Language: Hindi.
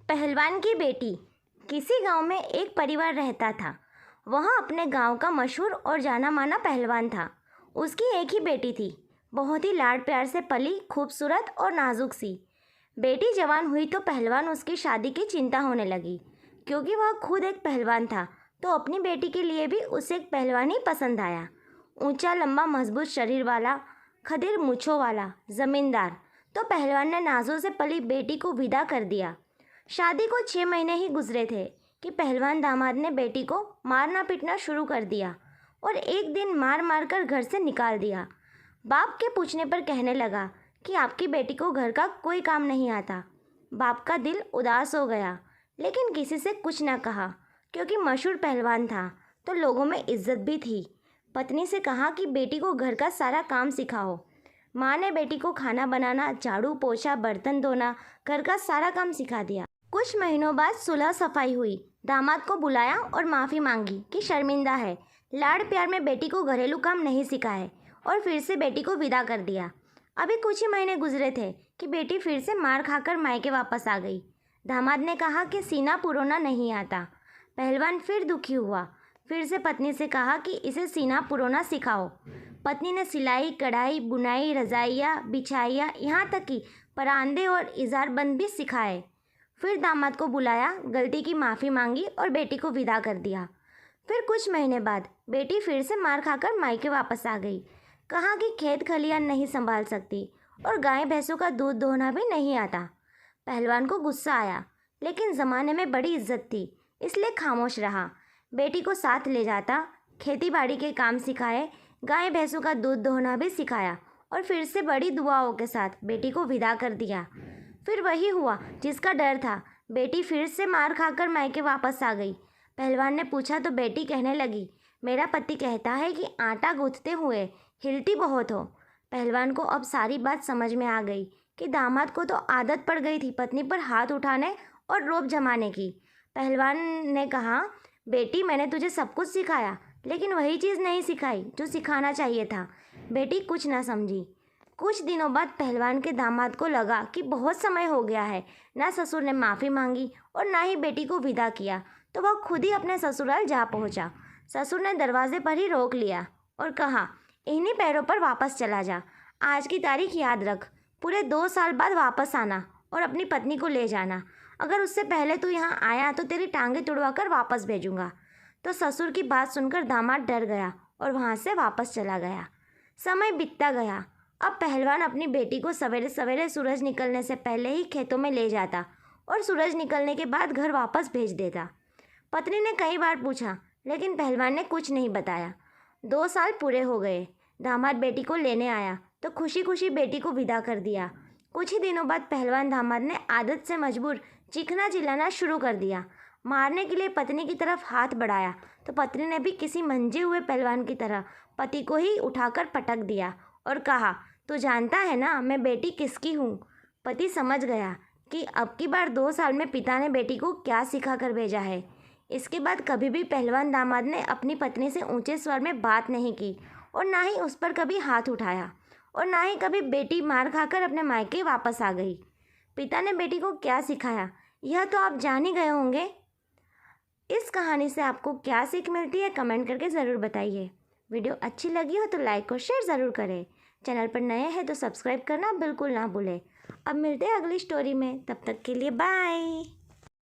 पहलवान की बेटी। किसी गांव में एक परिवार रहता था। वह अपने गांव का मशहूर और जाना माना पहलवान था। उसकी एक ही बेटी थी, बहुत ही लाड प्यार से पली, खूबसूरत और नाजुक सी। बेटी जवान हुई तो पहलवान उसकी शादी की चिंता होने लगी। क्योंकि वह खुद एक पहलवान था तो अपनी बेटी के लिए भी उसे एक पहलवान ही पसंद आया। ऊंचा लंबा मजबूत शरीर वाला, खदीर मूंछों वाला, जमींदार। तो पहलवान ने नाजों से पली बेटी को विदा कर दिया। शादी को 6 महीने ही गुजरे थे कि पहलवान दामाद ने बेटी को मारना पीटना शुरू कर दिया और एक दिन मार मार कर घर से निकाल दिया। बाप के पूछने पर कहने लगा कि आपकी बेटी को घर का कोई काम नहीं आता। बाप का दिल उदास हो गया, लेकिन किसी से कुछ न कहा। क्योंकि मशहूर पहलवान था तो लोगों में इज्जत भी थी। पत्नी से कहा कि बेटी को घर का सारा काम सिखाओ। माँ ने बेटी को खाना बनाना, झाड़ू पोछा, बर्तन धोना, घर का सारा काम सिखा दिया। कुछ महीनों बाद सुलह सफाई हुई। दामाद को बुलाया और माफ़ी मांगी कि शर्मिंदा है, लाड़ प्यार में बेटी को घरेलू काम नहीं सिखाए, और फिर से बेटी को विदा कर दिया। अभी कुछ ही महीने गुजरे थे कि बेटी फिर से मार खाकर मायके वापस आ गई। दामाद ने कहा कि सीना पुरोना नहीं आता। पहलवान फिर दुखी हुआ। फिर से पत्नी से कहा कि इसे सीना पुरोना सिखाओ। पत्नी ने सिलाई, कढ़ाई, बुनाई, रजाइयाँ, बिछाइयाँ, यहाँ तक कि परांदे और इजारबंद भी सिखाए। फिर दामाद को बुलाया, गलती की माफ़ी मांगी और बेटी को विदा कर दिया। फिर कुछ महीने बाद बेटी फिर से मार खाकर मायके वापस आ गई। कहा कि खेत खलियान नहीं संभाल सकती और गाय भैंसों का दूध दोहना भी नहीं आता। पहलवान को गुस्सा आया, लेकिन ज़माने में बड़ी इज्जत थी इसलिए खामोश रहा। बेटी को साथ ले जाता, खेती बाड़ी के काम सिखाए, गाय भैंसों का दूध दोहना भी सिखाया और फिर से बड़ी दुआओं के साथ बेटी को विदा कर दिया। फिर वही हुआ जिसका डर था। बेटी फिर से मार खाकर मायके वापस आ गई। पहलवान ने पूछा तो बेटी कहने लगी, मेरा पति कहता है कि आटा गूंथते हुए हिलती बहुत हो। पहलवान को अब सारी बात समझ में आ गई कि दामाद को तो आदत पड़ गई थी पत्नी पर हाथ उठाने और रोब जमाने की। पहलवान ने कहा, बेटी मैंने तुझे सब कुछ सिखाया, लेकिन वही चीज़ नहीं सिखाई जो सिखाना चाहिए था। बेटी कुछ ना समझी। कुछ दिनों बाद पहलवान के दामाद को लगा कि बहुत समय हो गया है, ना ससुर ने माफ़ी मांगी और ना ही बेटी को विदा किया, तो वह खुद ही अपने ससुराल जा पहुंचा। ससुर ने दरवाजे पर ही रोक लिया और कहा, इन्हीं पैरों पर वापस चला जा। आज की तारीख याद रख, पूरे 2 साल बाद वापस आना और अपनी पत्नी को ले जाना। अगर उससे पहले तू यहाँ आया तो तेरी टांगें तुड़वा कर वापस भेजूंगा। तो ससुर की बात सुनकर दामाद डर गया और वहाँ से वापस चला गया। समय बीतता गया। अब पहलवान अपनी बेटी को सवेरे सवेरे सूरज निकलने से पहले ही खेतों में ले जाता और सूरज निकलने के बाद घर वापस भेज देता। पत्नी ने कई बार पूछा, लेकिन पहलवान ने कुछ नहीं बताया। 2 साल पूरे हो गए। दामाद बेटी को लेने आया तो खुशी खुशी बेटी को विदा कर दिया। कुछ ही दिनों बाद पहलवान दामाद ने आदत से मजबूर चीखना चिल्लाना शुरू कर दिया। मारने के लिए पत्नी की तरफ हाथ बढ़ाया तो पत्नी ने भी किसी मंजे हुए पहलवान की तरह पति को ही उठाकर पटक दिया और कहा, तू जानता है ना मैं बेटी किसकी हूँ। पति समझ गया कि अब की बार 2 साल में पिता ने बेटी को क्या सिखा कर भेजा है। इसके बाद कभी भी पहलवान दामाद ने अपनी पत्नी से ऊंचे स्वर में बात नहीं की और ना ही उस पर कभी हाथ उठाया और ना ही कभी बेटी मार खाकर अपने मायके वापस आ गई। पिता ने बेटी को क्या सिखाया यह तो आप जान ही गए होंगे। इस कहानी से आपको क्या सीख मिलती है कमेंट करके ज़रूर बताइए। वीडियो अच्छी लगी हो तो लाइक और शेयर ज़रूर करें। चैनल पर नए हैं तो सब्सक्राइब करना बिल्कुल ना भूलें। अब मिलते हैं अगली स्टोरी में, तब तक के लिए बाय।